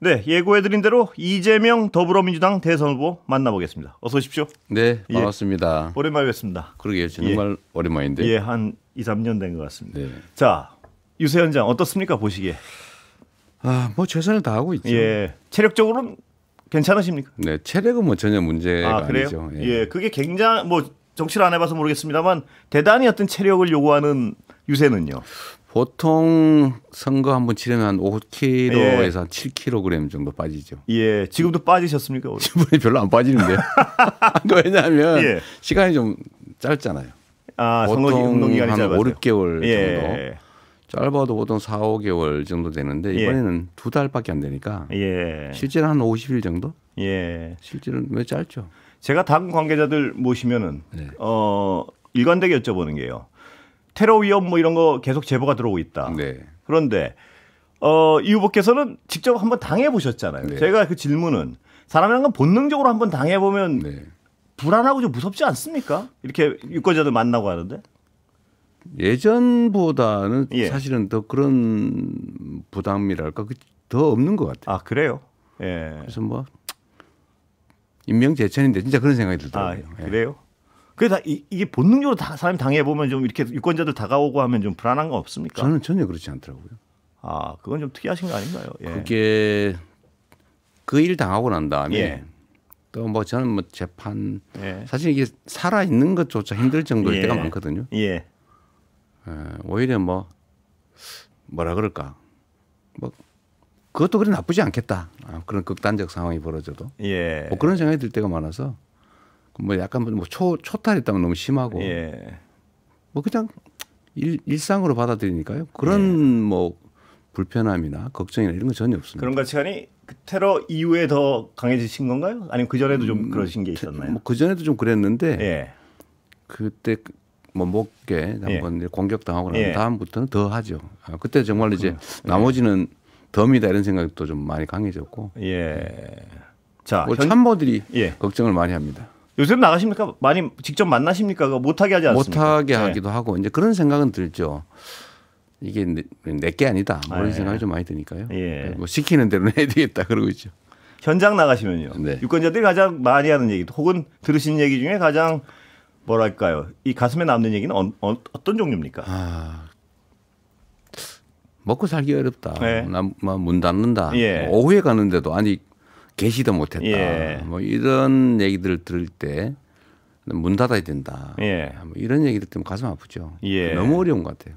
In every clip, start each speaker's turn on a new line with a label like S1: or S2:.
S1: 네, 예고해드린 대로 이재명 더불어민주당 대선 후보 만나보겠습니다. 어서 오십시오.
S2: 네, 반갑습니다.
S1: 오랜만에 뵙습니다.
S2: 그러게요. 정말 오랜만인데.
S1: 예, 한 2, 3년 된 것 같습니다.
S2: 네.
S1: 자, 유세현장 어떻습니까? 보시기에.
S2: 뭐 최선을 다하고 있죠.
S1: 예, 체력적으로는 괜찮으십니까?
S2: 네, 체력은 뭐 전혀 문제가
S1: 그래요?
S2: 아니죠.
S1: 예, 그게 굉장히 뭐 정치를 안 해봐서 모르겠습니다만 대단히 어떤 체력을 요구하는 유세는요.
S2: 보통 선거 한번 치르면 한 5kg에서 한 7kg 정도 빠지죠.
S1: 예, 지금도 빠지셨습니까?
S2: 지금은 별로 안 빠지는데요. 왜냐하면 시간이 좀 짧잖아요.
S1: 선거 운동 기간이
S2: 한
S1: 짧아요.
S2: 5, 6개월 정도. 짧아도 보통 4, 5개월 정도 되는데 이번에는 2달밖에 안 되니까 실제로 한 50일 정도? 실제로는 왜 짧죠?
S1: 제가 당 관계자들 모시면은 일관되게 여쭤보는 게요. 테러 위험 뭐 이런 거 계속 제보가 들어오고 있다. 그런데 이 후보께서는 직접 한번 당해 보셨잖아요. 제가 그 질문은 사람이란 건 본능적으로 한번 당해 보면 불안하고 좀 무섭지 않습니까? 이렇게 유권자들 만나고 하는데.
S2: 예전보다는 사실은 더 그런 부담이랄까 더 없는 것 같아요.
S1: 그래요?
S2: 그래서 뭐 인명재천인데 진짜 그런 생각이 들더라고요.
S1: 그래요? 그래서 이게 본능적으로 사람이 당해보면 좀 이렇게 유권자들 다가오고 하면 좀 불안한 거 없습니까?
S2: 저는 전혀 그렇지 않더라고요.
S1: 그건 좀 특이하신 거 아닌가요?
S2: 그게 그 일 당하고 난 다음에 또 뭐 저는 뭐 재판 사실 이게 살아 있는 것조차 힘들 정도일 때가 많거든요. 오히려 뭐라 그럴까 뭐 그것도 그리 나쁘지 않겠다. 그런 극단적 상황이 벌어져도 뭐 그런 생각이 들 때가 많아서 뭐 약간 뭐 초탈했다면 너무 심하고 뭐 그냥 일상으로 받아들이니까요. 그런 뭐 불편함이나 걱정이나 이런 건 전혀 없습니다.
S1: 그런 가치관이 그 테러 이후에 더 강해지신 건가요? 아니면 그 전에도 좀 그러신 게 있었나요?
S2: 뭐 그 전에도 좀 그랬는데 그때 뭐 목에 한번 공격당하고 난 다음부터는 더 하죠. 그때 정말 이제 나머지는 덤이다 이런 생각도 좀 많이 강해졌고.
S1: 자,
S2: 뭐 참모들이 걱정을 많이 합니다.
S1: 요새는 나가십니까? 많이 직접 만나십니까? 못하게 하지 않습니까?
S2: 못하게 하기도 하고 이제 그런 생각은 들죠. 이게 내게 아니다. 뭐 이런 생각이 좀 많이 드니까요. 뭐 시키는 대로 해야 되겠다 그러고 있죠.
S1: 현장 나가시면요. 유권자들이 가장 많이 하는 얘기 혹은 들으신 얘기 중에 가장 뭐랄까요? 이 가슴에 남는 얘기는 어떤 종류입니까?
S2: 먹고 살기 어렵다. 문 닫는다. 오후에 가는데도 아니 계시도 못했다. 뭐 이런 얘기들을 들을 때 문 닫아야 된다. 뭐 이런 얘기들 때문에 가슴 아프죠. 너무 어려운 것 같아요.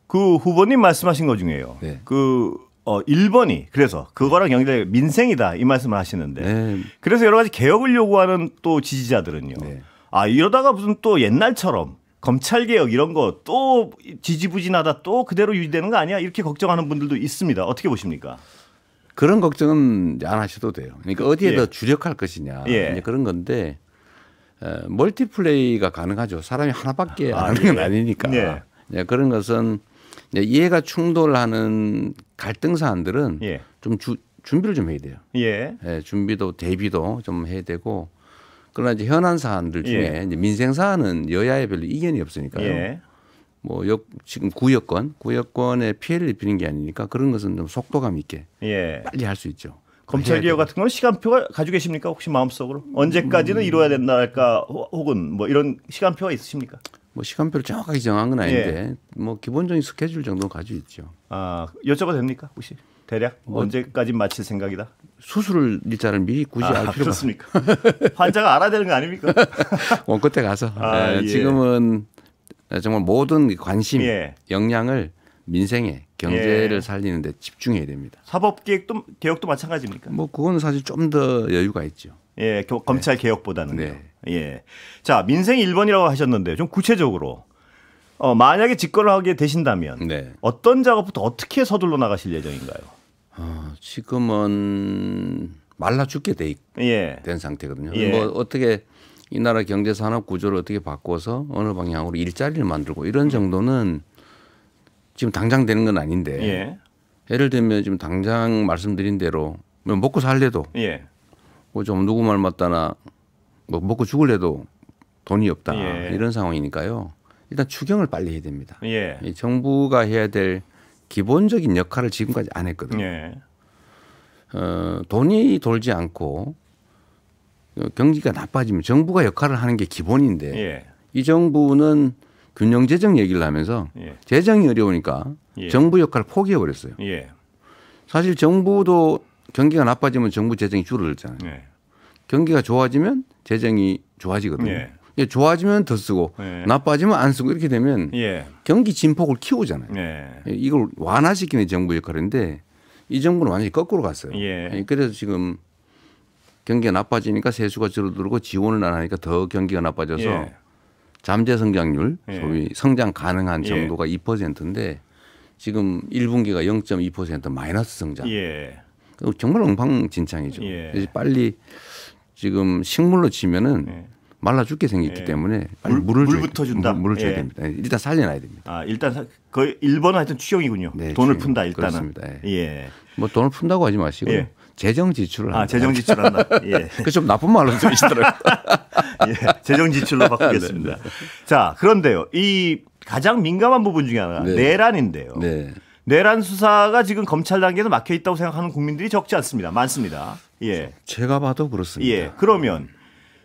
S1: 그 후보님 말씀하신 것 중에요. 그 1번이 그래서 그거랑 연결돼 민생이다 이 말씀을 하시는데 그래서 여러 가지 개혁을 요구하는 또 지지자들은요. 이러다가 무슨 또 옛날처럼 검찰개혁 이런 거 또 지지부진하다 또 그대로 유지되는 거 아니야? 이렇게 걱정하는 분들도 있습니다. 어떻게 보십니까?
S2: 그런 걱정은 안 하셔도 돼요. 그러니까 어디에 더 주력할 것이냐 이제 그런 건데 멀티플레이가 가능하죠. 사람이 하나밖에 안 하는 건 아니니까. 그런 것은 이해가 충돌하는 갈등 사안들은 좀 준비를 좀 해야 돼요. 준비도 대비도 좀 해야 되고 그러나 이제 현안 사안들 중에 이제 민생 사안은 여야에 별로 이견이 없으니까요. 뭐 지금 구여권에 피해를 입히는 게 아니니까 그런 것은 좀 속도감 있게 빨리 할 수 있죠.
S1: 검찰 개혁 같은 거는 시간표가 가지고 계십니까? 혹시 마음속으로 언제까지는 이루어야 된다 할까 혹은 뭐 이런 시간표가 있으십니까?
S2: 뭐 시간표를 정확하게 정한 건 아닌데 뭐 기본적인 스케줄 정도는 가지고 있죠.
S1: 여쭤봐도 됩니까? 혹시 대략 언제까지 마칠 생각이다?
S2: 수술 일자를 미리 굳이 알 필요가
S1: 그렇습니까? 환자가 알아야 되는 거 아닙니까?
S2: 끝에 가서 지금은 정말 모든 관심, 역량을 민생에 경제를 살리는 데 집중해야 됩니다.
S1: 사법개혁도 마찬가지입니까?
S2: 뭐 그거는 사실 좀 더 여유가 있죠.
S1: 검찰 개혁보다는요. 자, 민생 1번이라고 하셨는데 좀 구체적으로 만약에 집권을 하게 되신다면 어떤 작업부터 어떻게 서둘러 나가실 예정인가요?
S2: 지금은 말라 죽게 된 상태거든요. 뭐 어떻게 이 나라 경제 산업 구조를 어떻게 바꿔서 어느 방향으로 일자리를 만들고 이런 정도는 지금 당장 되는 건 아닌데 예를 들면 지금 당장 말씀드린 대로 먹고 살래도 뭐 좀 누구 말 맞다나 뭐 먹고 죽을래도 돈이 없다 이런 상황이니까요. 일단 추경을 빨리 해야 됩니다. 이 정부가 해야 될 기본적인 역할을 지금까지 안 했거든요. 돈이 돌지 않고 경기가 나빠지면 정부가 역할을 하는 게 기본인데 예. 이 정부는 균형재정 얘기를 하면서 예. 재정이 어려우니까 예. 정부 역할을 포기해버렸어요. 예. 사실 정부도 경기가 나빠지면 정부 재정이 줄어들잖아요. 예. 경기가 좋아지면 재정이 좋아지거든요. 예. 좋아지면 더 쓰고 예. 나빠지면 안 쓰고 이렇게 되면 예. 경기 진폭을 키우잖아요. 예. 이걸 완화시키는 정부 역할인데 이 정부는 완전히 거꾸로 갔어요. 예. 그래서 지금 경기가 나빠지니까 세수가 줄어들고 지원을 안 하니까 더 경기가 나빠져서 예. 잠재 성장률 예. 소위 성장 가능한 정도가 예. 2%인데 지금 1분기가 0.2% 마이너스 성장. 예. 정말 엉망진창이죠. 예. 그래서 빨리 지금 식물로 치면은 예. 말라 죽게 생겼기 예. 때문에 빨리
S1: 물부터 준다.
S2: 물을 줘야 됩니다. 일단 살려놔야 됩니다.
S1: 아 일단 거의 1번은 하여튼 추경이군요. 네, 돈을 추경. 푼다 일단은.
S2: 그렇습니다. 예. 뭐 돈을 푼다고 하지 마시고 예. 재정 지출을 한다.
S1: 재정 지출한다. 예.
S2: 그 좀 나쁜 말로 들으시더라고요.
S1: 예. 재정 지출로 바꾸겠습니다. 네. 자 그런데요, 이 가장 민감한 부분 중에 하나가 네. 내란인데요. 네. 내란 수사가 지금 검찰 단계에서 막혀 있다고 생각하는 국민들이 적지 않습니다. 많습니다. 예.
S2: 제가 봐도 그렇습니다.
S1: 예. 그러면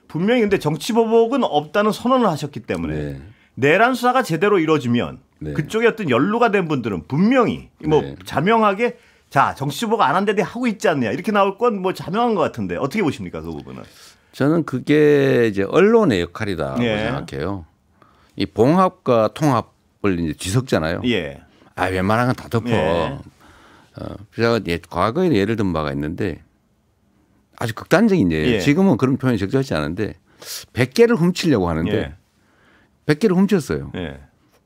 S1: 분명히 근데 정치보복은 없다는 선언을 하셨기 때문에 네. 내란 수사가 제대로 이루어지면 네. 그쪽에 어떤 연루가 된 분들은 분명히 뭐 네. 자명하게 자 정치보복 안 한 데도 하고 있지 않냐 이렇게 나올 건 뭐 자명한 것 같은데 어떻게 보십니까 그 부분은?
S2: 저는 그게 이제 언론의 역할이다고 예. 생각해요. 이 봉합과 통합을 이제 뒤섞잖아요. 예. 웬만한 건 다 덮어. 예. 제가 과거에 예를 든 바가 있는데 아주 극단적인 예. 지금은 그런 표현이 적절하지 않은데 100개를 훔치려고 하는데 예. 100개를 훔쳤어요. 예.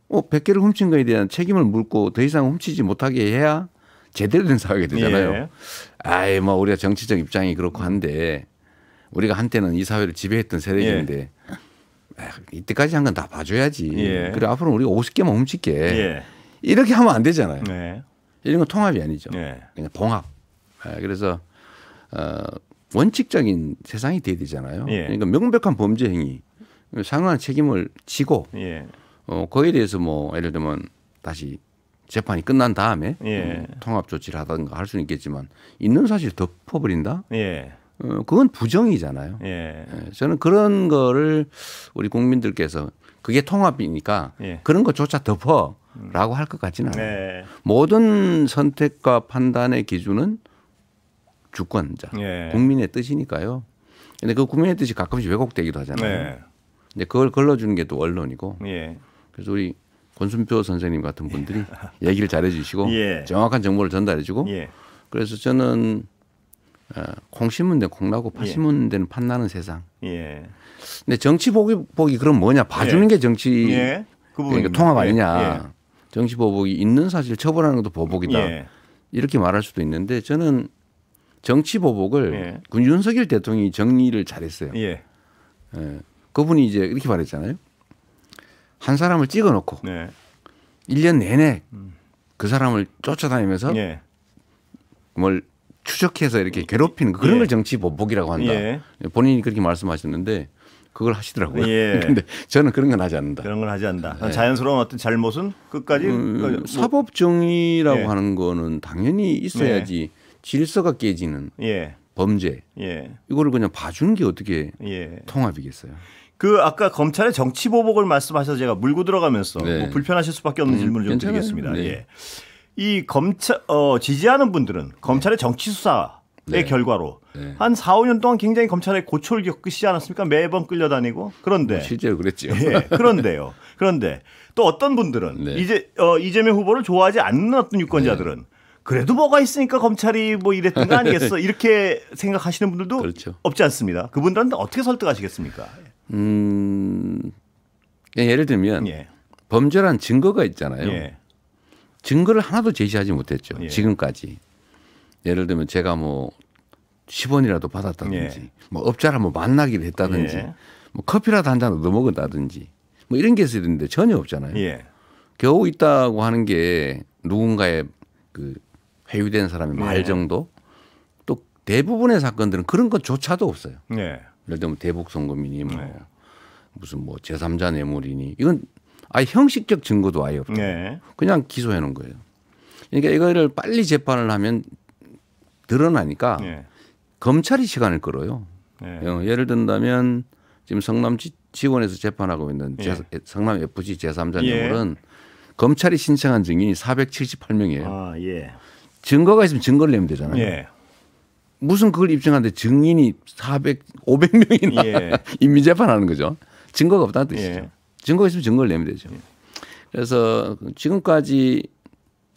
S2: 100개를 훔친 거에 대한 책임을 물고 더 이상 훔치지 못하게 해야 제대로 된 사회가 되잖아요. 예. 뭐 우리가 정치적 입장이 그렇고 한데 우리가 한때는 이 사회를 지배했던 세력인데 예. 이때까지 한 건 다 봐줘야지. 예. 그래 앞으로 우리가 50개만 훔칠게. 예. 이렇게 하면 안 되잖아요. 예. 이런 건 통합이 아니죠. 예. 그냥 봉합. 그래서 원칙적인 세상이 돼야 되잖아요. 예. 그러니까 명백한 범죄 행위 상당한 책임을 지고 예. 거기에 대해서 뭐 예를 들면 다시 재판이 끝난 다음에 예. 통합 조치를 하든가 할 수는 있겠지만 있는 사실 덮어버린다. 예. 그건 부정이잖아요. 예. 저는 그런 거를 우리 국민들께서 그게 통합이니까 예. 그런 것조차 덮어라고 할 것 같지는 않아요. 예. 모든 선택과 판단의 기준은 주권자, 예. 국민의 뜻이니까요. 근데 그 국민의 뜻이 가끔씩 왜곡되기도 하잖아요. 예. 근데 그걸 걸러주는 게 또 언론이고. 예. 그래서 우리 권순표 선생님 같은 분들이 얘기를 잘해 주시고 예. 정확한 정보를 전달해 주고 예. 그래서 저는 콩 심은 데 콩나고 팥 심은 데는 팥 나는 세상. 예. 근데 정치 보복이 그럼 뭐냐 봐주는 예. 게 정치 예. 그러니까 통합 아니냐. 예. 정치 보복이 있는 사실 처벌하는 것도 보복이다. 예. 이렇게 말할 수도 있는데 저는 정치 보복을 예. 윤석열 대통령이 정리를 잘했어요. 예. 예. 그분이 이제 이렇게 말했잖아요. 한 사람을 찍어놓고 네. 1년 내내 그 사람을 쫓아다니면서 예. 뭘 추적해서 이렇게 괴롭히는 그런 예. 걸 정치 보복이라고 한다. 예. 본인이 그렇게 말씀하셨는데 그걸 하시더라고요. 그런데 저는 그런 건 하지 않는다.
S1: 그런 건 하지 않는다. 네. 자연스러운 어떤 잘못은 끝까지
S2: 사법 정의라고 예. 하는 거는 당연히 있어야지 예. 질서가 깨지는 예. 범죄 예. 이거를 그냥 봐주는 게 어떻게 예. 통합이겠어요.
S1: 그 아까 검찰의 정치 보복을 말씀하셔서 제가 물고 들어가면서 네. 뭐 불편하실 수밖에 없는 질문을 좀 드리겠습니다. 네. 예. 이 검찰 지지하는 분들은 검찰의 정치 수사의 네. 결과로 네. 한 4, 5년 동안 굉장히 검찰에 고초를 겪으시지 않았습니까? 매번 끌려다니고. 그런데
S2: 실제로 그랬죠.
S1: 예. 그런데요. 그런데 또 어떤 분들은 네. 이재명 후보를 좋아하지 않는 어떤 유권자들은 네. 그래도 뭐가 있으니까 검찰이 뭐 이랬던 거 아니겠어 이렇게 생각하시는 분들도 그렇죠. 없지 않습니다. 그분들한테 어떻게 설득하시겠습니까?
S2: 예를 들면 예. 범죄란 증거가 있잖아요. 예. 증거를 하나도 제시하지 못했죠. 예. 지금까지. 예를 들면 제가 뭐 10원이라도 받았다든지 예. 뭐 업자랑 뭐 만나기를 했다든지 예. 뭐 커피라도 한 잔 얻어 먹었다든지 뭐 이런 게 있어야 되는데 전혀 없잖아요. 예. 겨우 있다고 하는 게 누군가의 그 회유된 사람의 말 정도 또 대부분의 사건들은 그런 것조차도 없어요. 예. 예를 들면 대북 송금이니 뭐 무슨 뭐 제3자 뇌물이니 이건 아예 형식적 증거도 아예 없고 그냥 기소해 놓은 거예요. 그러니까 이거를 빨리 재판을 하면 드러나니까 검찰이 시간을 끌어요. 예를 든다면 지금 성남 지원에서 재판하고 있는 성남 FC 제3자 뇌물은 검찰이 신청한 증인이 478명이에요. 증거가 있으면 증거를 내면 되잖아요. 무슨 그걸 입증하는데 증인이 500명이나 인민재판하는 거죠. 증거가 없다는 뜻이죠. 증거가 있으면 증거를 내면 되죠. 그래서 지금까지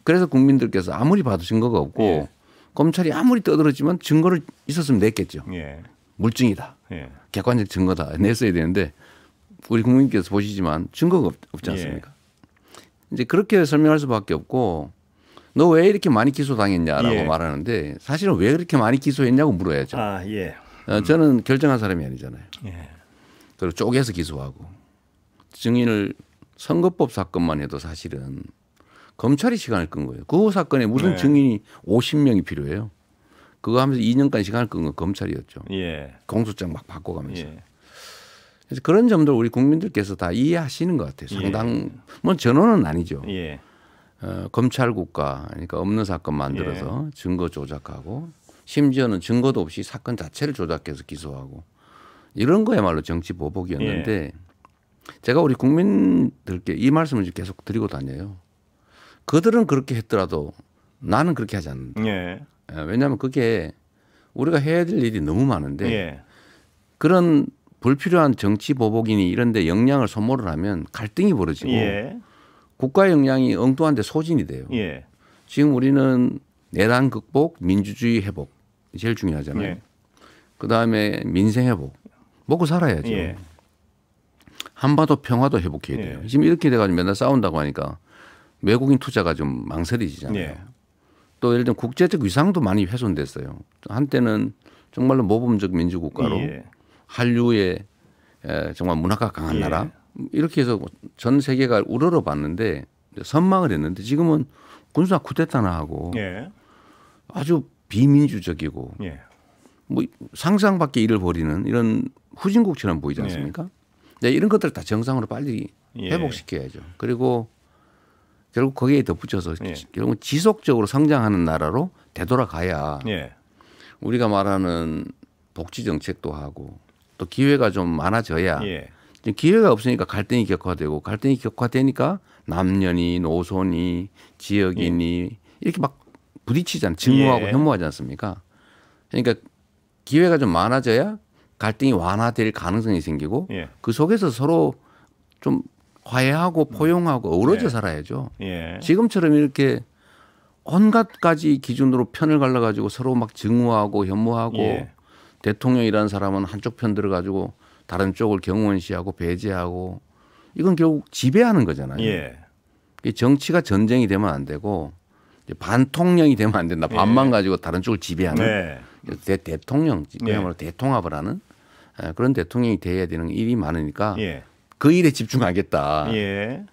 S2: 그래서 국민들께서 아무리 봐도 증거가 없고 검찰이 아무리 떠들었지만 증거를 있었으면 냈겠죠. 물증이다. 객관적 증거다. 냈어야 되는데 우리 국민께서 보시지만 증거가 없지 않습니까? 이제 그렇게 설명할 수밖에 없고 너 왜 이렇게 많이 기소당했냐라고 말하는데 사실은 왜 그렇게 많이 기소했냐고 물어야죠. 저는 결정한 사람이 아니잖아요. 그리고 쪼개서 기소하고 증인을 선거법 사건만 해도 사실은 검찰이 시간을 끈 거예요. 그 사건에 무슨 증인이 50명이 필요해요. 그거 하면서 2년간 시간을 끈 건 검찰이었죠. 공소장 막 바꿔가면서. 그래서 그런 점들 우리 국민들께서 다 이해하시는 것 같아요. 상당 뭐 전원은 아니죠. 검찰 국가 그러니까 없는 사건 만들어서 증거 조작하고 심지어는 증거도 없이 사건 자체를 조작해서 기소하고 이런 거야말로 정치 보복이었는데 제가 우리 국민들께 이 말씀을 계속 드리고 다녀요. 그들은 그렇게 했더라도 나는 그렇게 하지 않는다. 왜냐하면 그게 우리가 해야 될 일이 너무 많은데 그런 불필요한 정치 보복이니 이런 데 역량을 소모를 하면 갈등이 벌어지고 국가 역량이 엉뚱한 데 소진이 돼요. 지금 우리는 내란 극복, 민주주의 회복 제일 중요하잖아요. 그다음에 민생 회복. 먹고 살아야죠. 한반도 평화도 회복해야 돼요. 지금 이렇게 돼가지고 맨날 싸운다고 하니까 외국인 투자가 좀 망설여지잖아요. 또 예를 들면 국제적 위상도 많이 훼손됐어요. 한때는 정말로 모범적 민주국가로 한류의 정말 문화가 강한 나라 이렇게 해서 전 세계가 우러러봤는데 선망을 했는데 지금은 군사 쿠데타나 하고 아주 비민주적이고 뭐 상상 밖의 일을 벌이는 이런 후진국처럼 보이지 않습니까? 네, 이런 것들을 다 정상으로 빨리 회복시켜야죠. 그리고 결국 거기에 덧붙여서 결국 지속적으로 성장하는 나라로 되돌아가야 우리가 말하는 복지 정책도 하고 또 기회가 좀 많아져야 기회가 없으니까 갈등이 격화되고 갈등이 격화되니까 남녀니 노소니 지역이니 이렇게 막 부딪히잖아요. 증오하고 혐오하지 않습니까? 그러니까 기회가 좀 많아져야 갈등이 완화될 가능성이 생기고 그 속에서 서로 좀 화해하고 포용하고 어우러져 살아야죠. 지금처럼 이렇게 온갖 가지 기준으로 편을 갈라가지고 서로 막 증오하고 혐오하고 대통령이라는 사람은 한쪽 편 들어가지고 다른 쪽을 경원시하고 배제하고 이건 결국 지배하는 거잖아요. 정치가 전쟁이 되면 안 되고 반통령이 되면 안 된다. 반만 가지고 다른 쪽을 지배하는 대통령, 그야말로 대통합을 하는 그런 대통령이 돼야 되는 일이 많으니까 그 일에 집중하겠다.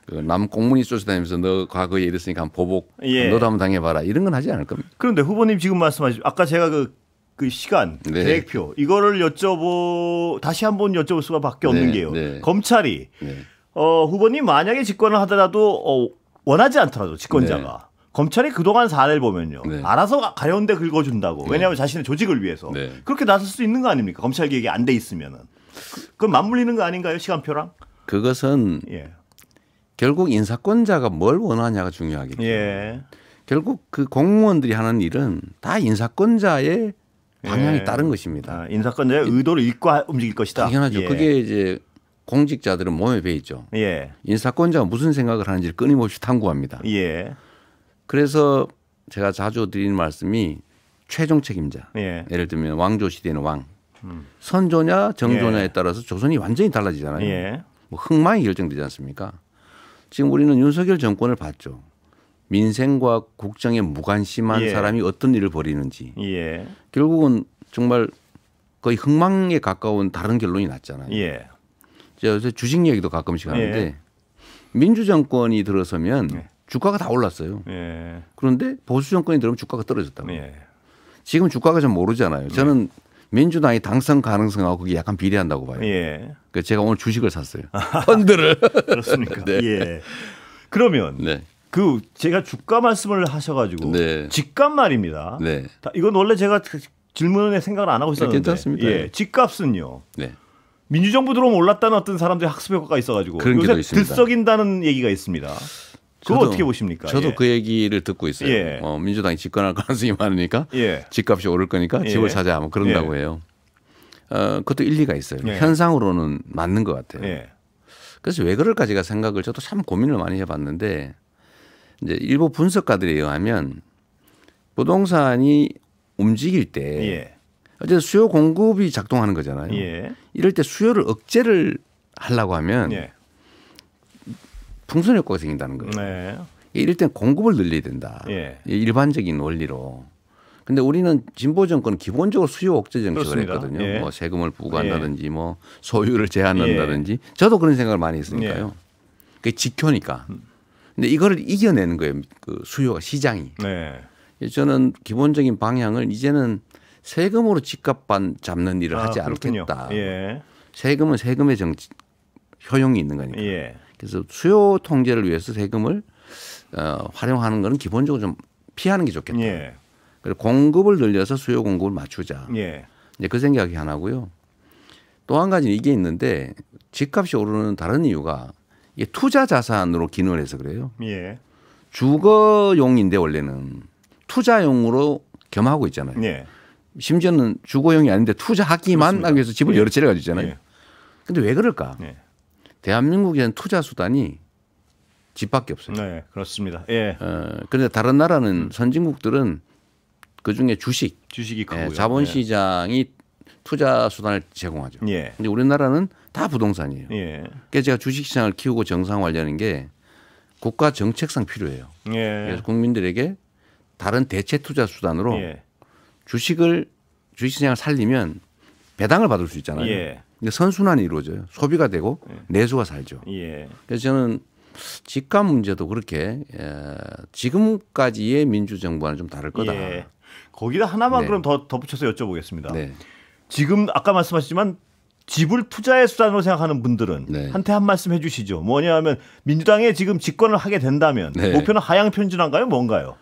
S2: 그 남 공문이 쫓아다니면서 너 과거에 이랬으니까 한번 보복 너도 한번 당해봐라. 이런 건 하지 않을 겁니다.
S1: 그런데 후보님 지금 말씀하신 아까 제가 그 시간 계획표 이거를 다시 한번 여쭤볼 수밖에 없는 게요. 검찰이 후보님 만약에 집권을 하더라도 원하지 않더라도 집권자가 검찰이 그동안 사례를 보면요. 알아서 가려운데 긁어준다고. 왜냐하면 자신의 조직을 위해서. 그렇게 나설 수 있는 거 아닙니까? 검찰 개혁이 안 돼 있으면은. 그건 맞물리는 거 아닌가요? 시간표랑?
S2: 그것은 결국 인사권자가 뭘 원하냐가 중요하겠죠. 결국 그 공무원들이 하는 일은 다 인사권자의 방향이 따른 것입니다.
S1: 인사권자의 의도를 읽고 움직일 것이다.
S2: 당연하죠. 그게 이제 공직자들은 몸에 배 있죠. 인사권자가 무슨 생각을 하는지를 끊임없이 탐구합니다. 그래서 제가 자주 드리는 말씀이 최종 책임자. 예를 들면 왕조 시대는 왕. 선조냐 정조냐에 따라서 조선이 완전히 달라지잖아요. 뭐 흥망이 결정되지 않습니까? 지금 우리는 윤석열 정권을 봤죠. 민생과 국정에 무관심한 사람이 어떤 일을 벌이는지. 결국은 정말 거의 흥망에 가까운 다른 결론이 났잖아요. 제가 요새 주식 얘기도 가끔씩 하는데 민주정권이 들어서면 주가가 다 올랐어요. 그런데 보수 정권이 들어오면 주가가 떨어졌다고. 지금 주가가 좀 오르잖아요. 저는 민주당이 당선 가능성하고 그게 약간 비례한다고 봐요. 그래서 제가 오늘 주식을 샀어요. 펀드를.
S1: 그렇습니까? 그러면 그 제가 주가 말씀을 하셔가지고
S2: 네.
S1: 집값 말입니다.
S2: 네.
S1: 이건 원래 제가 질문에 생각을 안 하고 있었는데.
S2: 괜찮습니다.
S1: 예, 집값은요.
S2: 네.
S1: 민주정부 들어오면 올랐다는 어떤 사람들의 학습 효과가 있어가지고 요새 들썩인다는 얘기가 있습니다. 그거 어떻게 보십니까?
S2: 저도
S1: 예.
S2: 그 얘기를 듣고 있어요.
S1: 예.
S2: 민주당이 집권할 가능성이 많으니까
S1: 예.
S2: 집값이 오를 거니까
S1: 예.
S2: 집을 사자 뭐 그런다고 해요. 그것도 일리가 있어요.
S1: 예.
S2: 현상으로는 맞는 것 같아요.
S1: 예.
S2: 그래서 왜 그럴까 제가 생각을 저도 참 고민을 많이 해봤는데 이제 일부 분석가들에 의하면 부동산이 움직일 때
S1: 예.
S2: 어쨌든 수요 공급이 작동하는 거잖아요.
S1: 예.
S2: 이럴 때 수요를 억제를 하려고 하면
S1: 예.
S2: 풍선 효과가 생긴다는 거예요.
S1: 네.
S2: 이럴 땐 공급을 늘려야 된다.
S1: 예.
S2: 일반적인 원리로. 근데 우리는 진보 정권은 기본적으로 수요 억제 정책을
S1: 그렇습니다.
S2: 했거든요.
S1: 예.
S2: 뭐 세금을 부과한다든지 뭐 소유를 제한한다든지 저도 그런 생각을 많이 했으니까요. 그게 지켜니까. 근데 이거를 이겨내는 거예요. 그 수요가 시장이.
S1: 네.
S2: 저는 기본적인 방향을 이제는 세금으로 집값만 잡는 일을 하지
S1: 그렇군요.
S2: 않겠다.
S1: 예.
S2: 세금은 세금의 효용이 있는 거니까.
S1: 예.
S2: 그래서 수요 통제를 위해서 세금을 활용하는 것은 기본적으로 좀 피하는 게 좋겠다.
S1: 예.
S2: 그리고 공급을 늘려서 수요 공급을 맞추자.
S1: 예.
S2: 이제 그 생각이 하나고요. 또 한 가지 이게 있는데 집값이 오르는 다른 이유가 이게 투자 자산으로 기능을 해서 그래요.
S1: 예.
S2: 주거용인데 원래는 투자용으로 겸하고 있잖아요.
S1: 예.
S2: 심지어는 주거용이 아닌데 투자하기만 하기 위해서 집을 여러 채를 가지고 있잖아요.
S1: 예.
S2: 근데 왜 그럴까?
S1: 예.
S2: 대한민국에는 투자 수단이 집밖에 없어요.
S1: 네, 그렇습니다. 예.
S2: 그런데 다른 나라는 선진국들은 그중에
S1: 주식이 크고요.
S2: 자본시장이 투자 수단을 제공하죠.
S1: 예.
S2: 근데 우리나라는 다 부동산이에요.
S1: 예.
S2: 그래서 제가 주식시장을 키우고 정상화하려는 게 국가 정책상 필요해요.
S1: 예.
S2: 그래서 국민들에게 다른 대체 투자 수단으로
S1: 예.
S2: 주식시장을 살리면 배당을 받을 수 있잖아요.
S1: 예.
S2: 근데 선순환이 이루어져요. 소비가 되고 내수가 살죠.
S1: 예.
S2: 그래서 저는 집값 문제도 그렇게 지금까지의 민주정부와는 좀 다를 거다.
S1: 예. 거기다 하나만
S2: 네.
S1: 그럼 더 덧붙여서 여쭤보겠습니다.
S2: 네.
S1: 지금 아까 말씀하셨지만 집을 투자의 수단으로 생각하는 분들은
S2: 네.
S1: 한테 한 말씀 해 주시죠. 뭐냐면 민주당에 지금 집권을 하게 된다면
S2: 네.
S1: 목표는 하향 편준한가요? 뭔가요?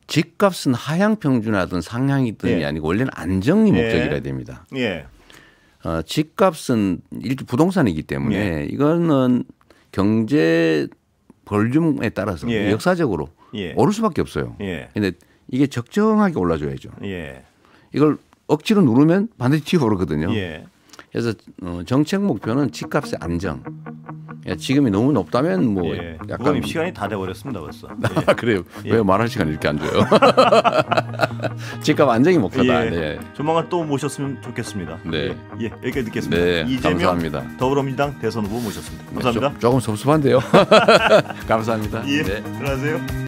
S2: 집값은 하향 평준화든 상향이든이
S1: 예.
S2: 아니고 원래는 안정이
S1: 예.
S2: 목적이라 됩니다.
S1: 예.
S2: 집값은 일종 부동산이기 때문에
S1: 예.
S2: 이거는 경제 볼륨에 따라서
S1: 예.
S2: 역사적으로
S1: 예.
S2: 오를 수밖에 없어요.
S1: 예.
S2: 근데 이게 적정하게 올라줘야죠.
S1: 예.
S2: 이걸 억지로 누르면 반드시 튀어오르거든요.
S1: 예.
S2: 그래서 정책 목표는 집값의 안정. 지금이 너무 높다면 뭐
S1: 예.
S2: 약간
S1: 시간이 다 돼버렸습니다 벌써.
S2: 아, 그래요.
S1: 예.
S2: 왜 말할 시간 이렇게 안 줘요? 집값 안정이 목표다.
S1: 예.
S2: 네.
S1: 조만간 또 모셨으면 좋겠습니다.
S2: 네.
S1: 예. 여기까지 듣겠습니다.
S2: 네,
S1: 이재명
S2: 감사합니다.
S1: 더불어민주당 대선 후보 모셨습니다.
S2: 네,
S1: 감사합니다.
S2: 조금 섭섭한데요. 감사합니다.
S1: 예.
S2: 네.
S1: 들어가세요.